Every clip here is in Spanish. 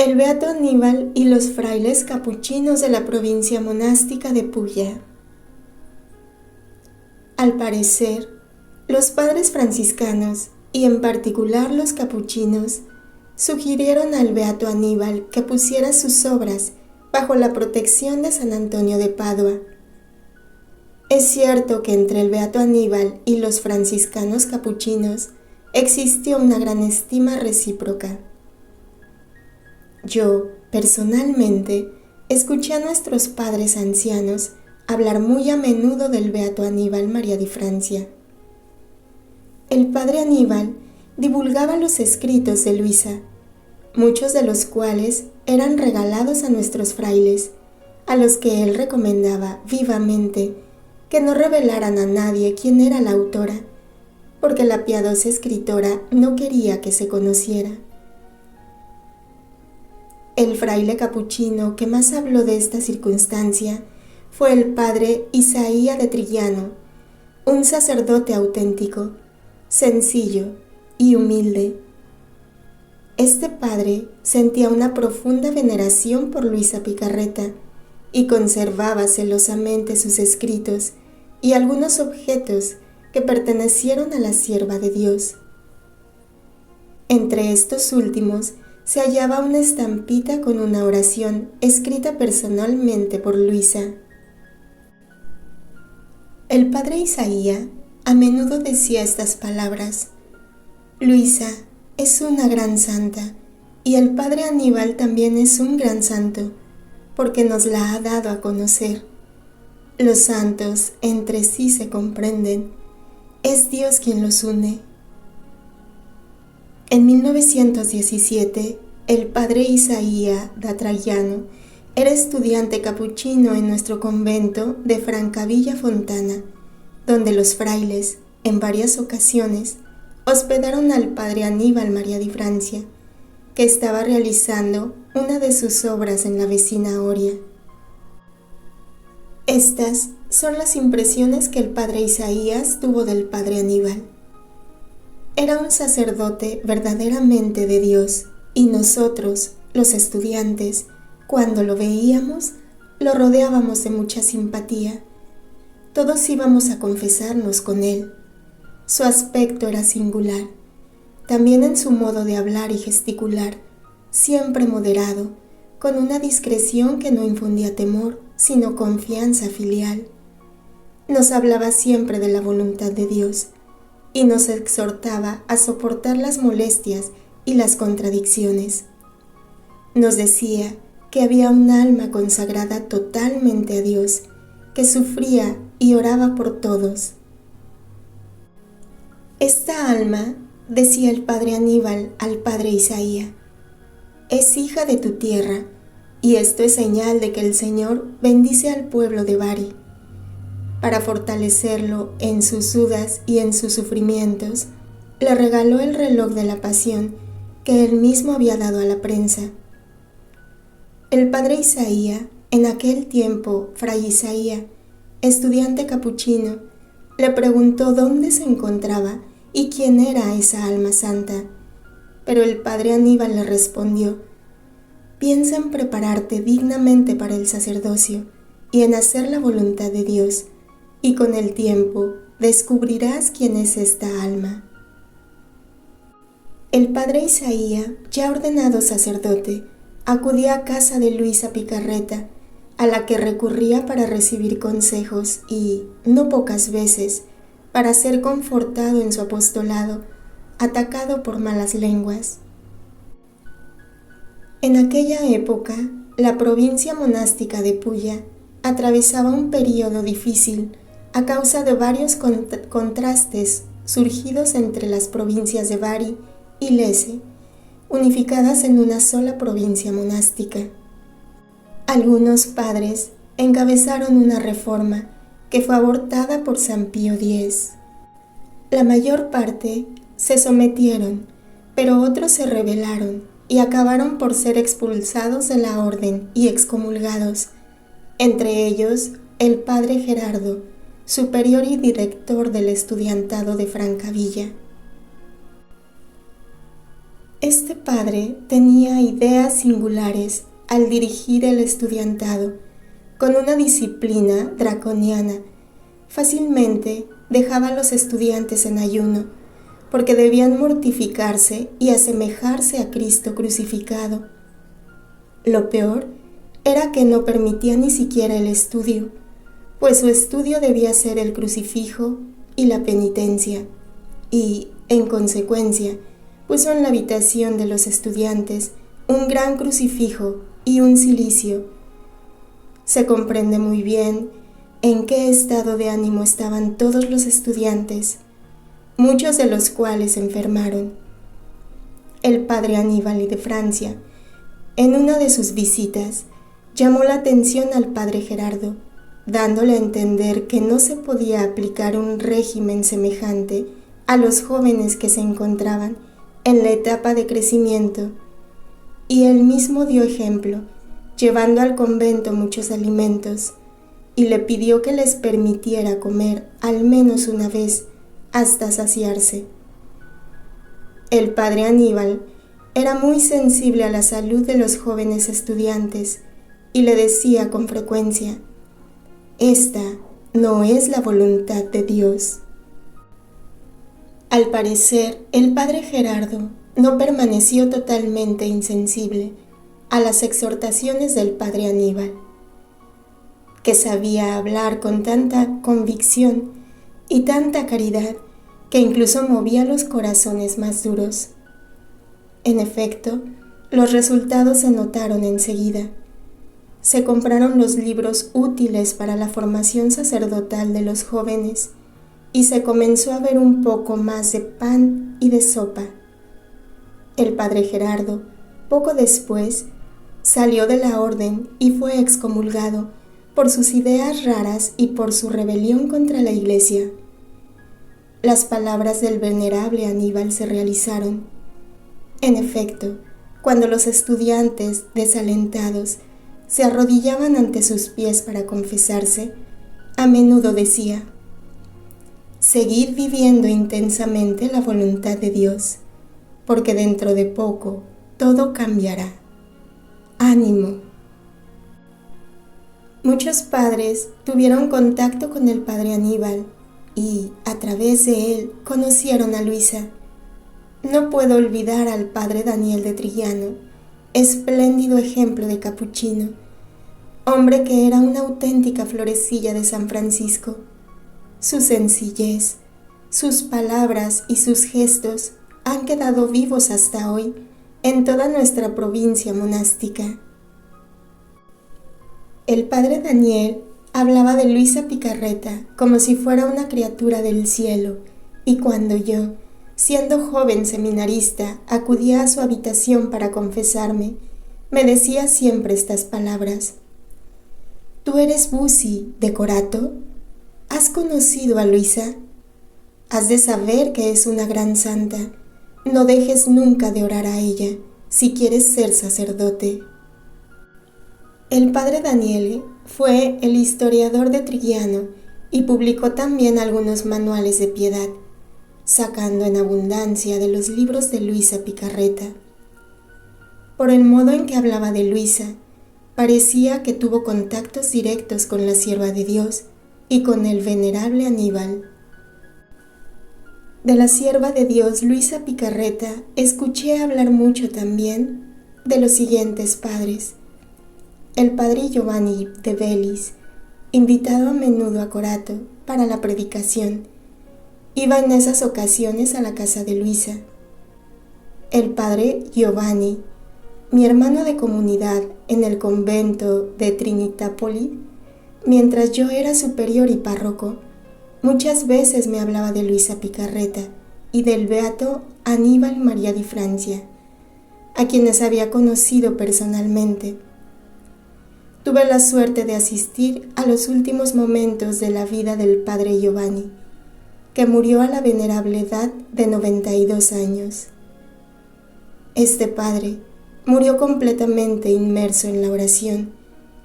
El beato Aníbal y los frailes capuchinos de la provincia monástica de Puya. Al parecer, los padres franciscanos, y en particular los capuchinos, sugirieron al beato Aníbal que pusiera sus obras bajo la protección de San Antonio de Padua. Es cierto que entre el beato Aníbal y los franciscanos capuchinos existió una gran estima recíproca. Yo, personalmente, escuché a nuestros padres ancianos hablar muy a menudo del beato Aníbal María de Francia. El padre Aníbal divulgaba los escritos de Luisa, muchos de los cuales eran regalados a nuestros frailes, a los que él recomendaba vivamente que no revelaran a nadie quién era la autora, porque la piadosa escritora no quería que se conociera. El fraile capuchino que más habló de esta circunstancia fue el padre Isaía de Trillano, un sacerdote auténtico, sencillo y humilde. Este padre sentía una profunda veneración por Luisa Picarreta y conservaba celosamente sus escritos y algunos objetos que pertenecieron a la sierva de Dios. Entre estos últimos se hallaba una estampita con una oración escrita personalmente por Luisa. El padre Isaía a menudo decía estas palabras: Luisa es una gran santa, y el padre Aníbal también es un gran santo, porque nos la ha dado a conocer. Los santos entre sí se comprenden, es Dios quien los une. En 1917, el padre Isaía da Traiano era estudiante capuchino en nuestro convento de Francavilla Fontana, donde los frailes, en varias ocasiones, hospedaron al padre Aníbal María de Francia, que estaba realizando una de sus obras en la vecina Oria. Estas son las impresiones que el padre Isaías tuvo del padre Aníbal. Era un sacerdote verdaderamente de Dios, y nosotros, los estudiantes, cuando lo veíamos, lo rodeábamos de mucha simpatía. Todos íbamos a confesarnos con él. Su aspecto era singular, también en su modo de hablar y gesticular, siempre moderado, con una discreción que no infundía temor, sino confianza filial. Nos hablaba siempre de la voluntad de Dios y nos exhortaba a soportar las molestias y las contradicciones. Nos decía que había un alma consagrada totalmente a Dios, que sufría y oraba por todos. Esta alma, decía el padre Aníbal al padre Isaía, es hija de tu tierra, y esto es señal de que el Señor bendice al pueblo de Bari. Para fortalecerlo en sus dudas y en sus sufrimientos, le regaló el reloj de la pasión que él mismo había dado a la prensa. El padre Isaía, en aquel tiempo fray Isaía, estudiante capuchino, le preguntó dónde se encontraba y quién era esa alma santa, pero el padre Aníbal le respondió: piensa en prepararte dignamente para el sacerdocio y en hacer la voluntad de Dios, y con el tiempo descubrirás quién es esta alma. El padre Isaía, ya ordenado sacerdote, acudía a casa de Luisa Picarreta, a la que recurría para recibir consejos y, no pocas veces, para ser confortado en su apostolado, atacado por malas lenguas. En aquella época, la provincia monástica de Puya atravesaba un período difícil a causa de varios contrastes surgidos entre las provincias de Bari y Lecce, unificadas en una sola provincia monástica. Algunos padres encabezaron una reforma que fue abortada por San Pío X. La mayor parte se sometieron, pero otros se rebelaron y acabaron por ser expulsados de la orden y excomulgados, entre ellos el padre Gerardo, superior y director del estudiantado de Francavilla. Este padre tenía ideas singulares al dirigir el estudiantado, con una disciplina draconiana. Fácilmente dejaba a los estudiantes en ayuno, porque debían mortificarse y asemejarse a Cristo crucificado. Lo peor era que no permitía ni siquiera el estudio, pues su estudio debía ser el crucifijo y la penitencia, y, en consecuencia, puso en la habitación de los estudiantes un gran crucifijo y un cilicio. Se comprende muy bien en qué estado de ánimo estaban todos los estudiantes, muchos de los cuales se enfermaron. El padre Aníbal de Francia, en una de sus visitas, llamó la atención al padre Gerardo, dándole a entender que no se podía aplicar un régimen semejante a los jóvenes que se encontraban en la etapa de crecimiento, y él mismo dio ejemplo, llevando al convento muchos alimentos, y le pidió que les permitiera comer al menos una vez hasta saciarse. El padre Aníbal era muy sensible a la salud de los jóvenes estudiantes y le decía con frecuencia: «Esta no es la voluntad de Dios». Al parecer, el padre Gerardo no permaneció totalmente insensible a las exhortaciones del padre Aníbal, que sabía hablar con tanta convicción y tanta caridad que incluso movía los corazones más duros. En efecto, los resultados se notaron enseguida. Se compraron los libros útiles para la formación sacerdotal de los jóvenes y se comenzó a ver un poco más de pan y de sopa. El padre Gerardo, poco después, salió de la orden y fue excomulgado por sus ideas raras y por su rebelión contra la Iglesia. Las palabras del venerable Aníbal se realizaron. En efecto, cuando los estudiantes, desalentados, se arrodillaban ante sus pies para confesarse, a menudo decía: «Seguid viviendo intensamente la voluntad de Dios, porque dentro de poco todo cambiará. ¡Ánimo!». Muchos padres tuvieron contacto con el padre Aníbal y, a través de él, conocieron a Luisa. No puedo olvidar al padre Daniel de Trillano, espléndido ejemplo de capuchino, hombre que era una auténtica florecilla de San Francisco. Su sencillez, sus palabras y sus gestos han quedado vivos hasta hoy en toda nuestra provincia monástica. El padre Daniel hablaba de Luisa Picarreta como si fuera una criatura del cielo, y cuando yo, siendo joven seminarista, acudía a su habitación para confesarme, me decía siempre estas palabras: «¿Tú eres Busi, de Corato? ¿Has conocido a Luisa? Has de saber que es una gran santa. No dejes nunca de orar a ella, si quieres ser sacerdote». El padre Daniele fue el historiador de Trillano y publicó también algunos manuales de piedad, sacando en abundancia de los libros de Luisa Picarreta. Por el modo en que hablaba de Luisa, parecía que tuvo contactos directos con la sierva de Dios y con el venerable Aníbal. De la sierva de Dios Luisa Picarreta escuché hablar mucho también de los siguientes padres: el padre Giovanni de Bellis, invitado a menudo a Corato para la predicación, iba en esas ocasiones a la casa de Luisa. El padre Giovanni, mi hermano de comunidad en el convento de Trinitapoli, mientras yo era superior y párroco, muchas veces me hablaba de Luisa Picarreta y del beato Aníbal María di Francia, a quienes había conocido personalmente. Tuve la suerte de asistir a los últimos momentos de la vida del padre Giovanni, que murió a la venerable edad de 92 años. Este padre murió completamente inmerso en la oración,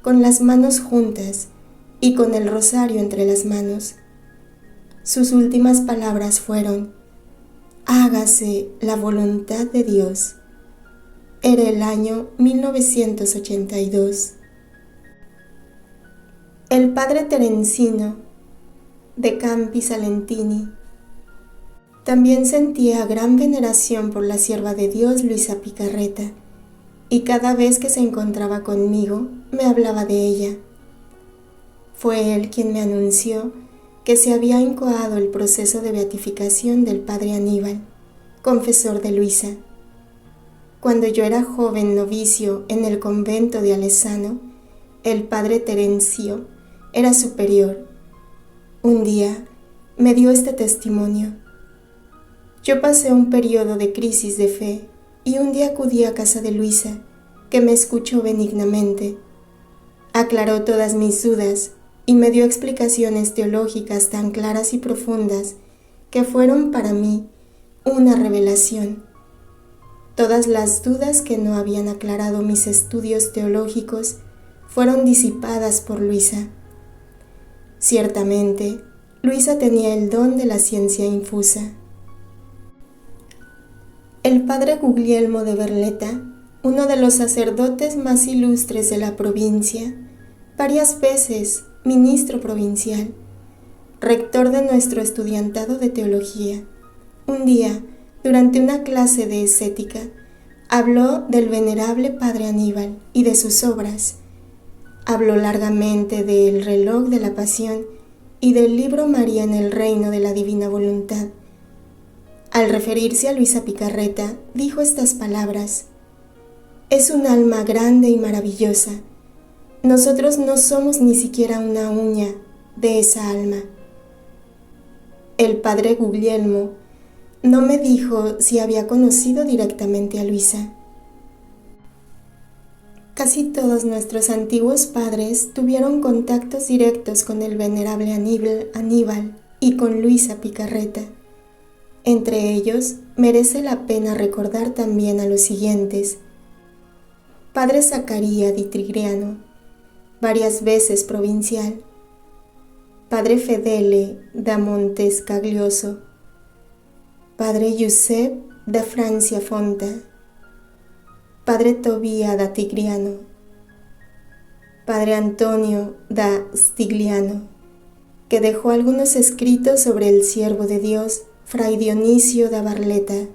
con las manos juntas y con el rosario entre las manos. Sus últimas palabras fueron: «Hágase la voluntad de Dios», Era el año 1982. El padre Terencino de Campi Salentini también sentía gran veneración por la sierva de Dios Luisa Picarreta, y cada vez que se encontraba conmigo me hablaba de ella. Fue él quien me anunció que se había incoado el proceso de beatificación del padre Aníbal, confesor de Luisa. Cuando yo era joven novicio en el convento de Alessano, el padre Terencio era superior. Un día me dio este testimonio. Yo pasé un periodo de crisis de fe y un día acudí a casa de Luisa, que me escuchó benignamente. Aclaró todas mis dudas y me dio explicaciones teológicas tan claras y profundas que fueron para mí una revelación. Todas las dudas que no habían aclarado mis estudios teológicos fueron disipadas por Luisa. Ciertamente, Luisa tenía el don de la ciencia infusa. El padre Guglielmo de Berletta, uno de los sacerdotes más ilustres de la provincia, varias veces ministro provincial, rector de nuestro estudiantado de teología, un día, durante una clase de escética, habló del venerable padre Aníbal y de sus obras. Habló largamente del reloj de la pasión y del libro María en el reino de la divina voluntad. Al referirse a Luisa Picarreta, dijo estas palabras: «Es un alma grande y maravillosa. Nosotros no somos ni siquiera una uña de esa alma». El padre Guglielmo no me dijo si había conocido directamente a Luisa. Casi todos nuestros antiguos padres tuvieron contactos directos con el venerable Aníbal y con Luisa Picarreta. Entre ellos, merece la pena recordar también a los siguientes: padre Zaccaria di Tigriano, varias veces provincial; padre Fedele da Montescaglioso; padre Giuseppe da Franciafonta; padre Tobia da Tigriano; padre Antonio da Stigliano, que dejó algunos escritos sobre el siervo de Dios, fray Dionisio da Barletta;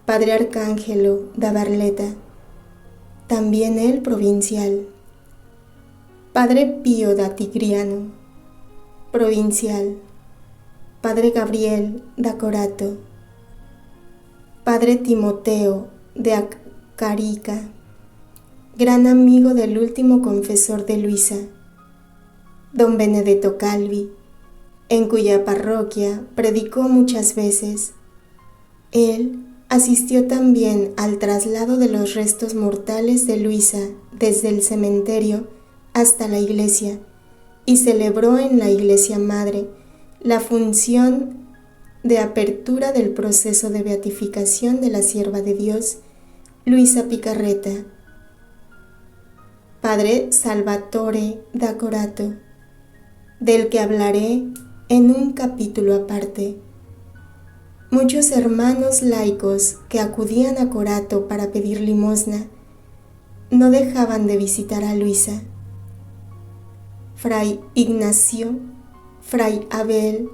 padre Arcángelo da Barletta, también él provincial; padre Pío da Tigriano, provincial; padre Gabriel da Corato; padre Timoteo de Acarica, gran amigo del último confesor de Luisa; don Benedetto Calvi, en cuya parroquia predicó muchas veces. Él asistió también al traslado de los restos mortales de Luisa desde el cementerio hasta la iglesia y celebró en la iglesia madre la función de apertura del proceso de beatificación de la sierva de Dios, Luisa Picarreta. Padre Salvatore da Corato, del que hablaré en un capítulo aparte. Muchos hermanos laicos que acudían a Corato para pedir limosna no dejaban de visitar a Luisa. Fray Ignacio, Fray Abel,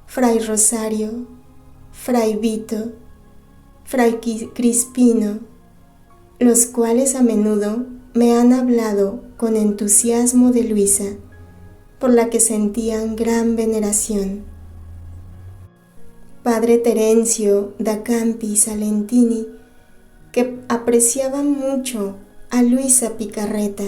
Fray Rosario, Fray Vito, Fray Crispino, los cuales a menudo me han hablado con entusiasmo de Luisa, por la que sentían gran veneración. Padre Terencio da Campi Salentini, que apreciaba mucho a Luisa Picarreta,